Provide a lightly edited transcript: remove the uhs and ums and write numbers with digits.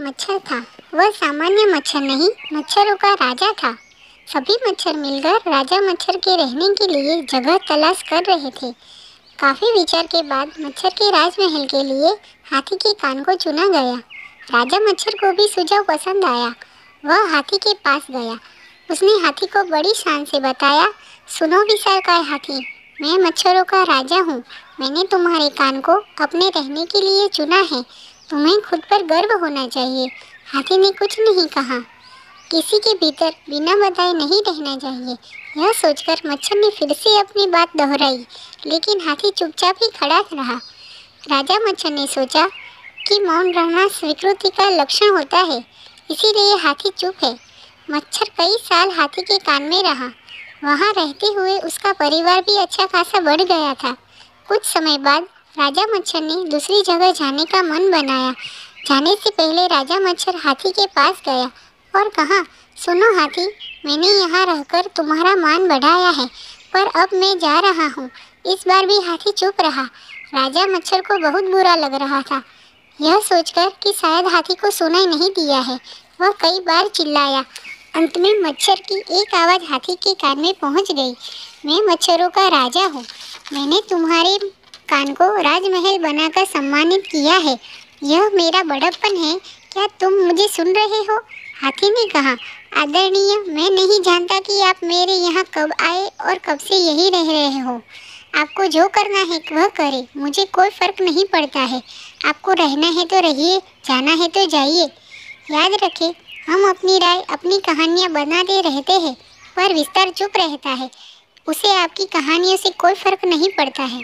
मच्छर था। वह सामान्य मच्छर नहीं, मच्छरों का राजा था। सभी मच्छर मिलकर राजा मच्छर के रहने के लिए जगह तलाश कर रहे थे। काफी विचार के बाद मच्छर के राजमहल के लिए हाथी के कान को चुना गया। राजा मच्छर को भी सुझाव पसंद आया। वह हाथी के पास गया। उसने हाथी को बड़ी शान से बताया, सुनो विशालकाय हाथी, मैं मच्छरों का राजा हूँ। मैंने तुम्हारे कान को अपने रहने के लिए चुना है। तुम्हें खुद पर गर्व होना चाहिए। हाथी ने कुछ नहीं कहा। किसी के भीतर बिना बताए नहीं रहना चाहिए। यह सोचकर मच्छर ने फिर से अपनी बात दोहराई, लेकिन हाथी चुपचाप ही खड़ा रहा। राजा मच्छर ने सोचा कि मौन रहना स्वीकृति का लक्षण होता है, इसीलिए हाथी चुप है। मच्छर कई साल हाथी के कान में रहा। वहाँ रहते हुए उसका परिवार भी अच्छा खासा बढ़ गया था। कुछ समय बाद राजा मच्छर ने दूसरी जगह जाने का मन बनाया। जाने से पहले राजा मच्छर हाथी के पास गया और कहा, सुनो हाथी, मैंने यहाँ रहकर तुम्हारा मान बढ़ाया है, पर अब मैं जा रहा हूँ। इस बार भी हाथी चुप रहा। राजा मच्छर को बहुत बुरा लग रहा था, यह सोचकर कि शायद हाथी को सुनाई नहीं दिया है। वह कई बार चिल्लाया। अंत में मच्छर की एक आवाज़ हाथी के कान में पहुँच गई। मैं मच्छरों का राजा हूँ। मैंने तुम्हारे कान को राजमहल बनाकर सम्मानित किया है। यह मेरा बड़प्पन है। क्या तुम मुझे सुन रहे हो? हाथी ने कहा, आदरणीय, मैं नहीं जानता कि आप मेरे यहाँ कब आए और कब से यही रह रहे हो। आपको जो करना है वह करें, मुझे कोई फर्क नहीं पड़ता है। आपको रहना है तो रहिए, जाना है तो जाइए। याद रखें, हम अपनी राय, अपनी कहानियाँ बनाते रहते हैं, पर विस्तार चुप रहता है। उसे आपकी कहानियों से कोई फर्क नहीं पड़ता है।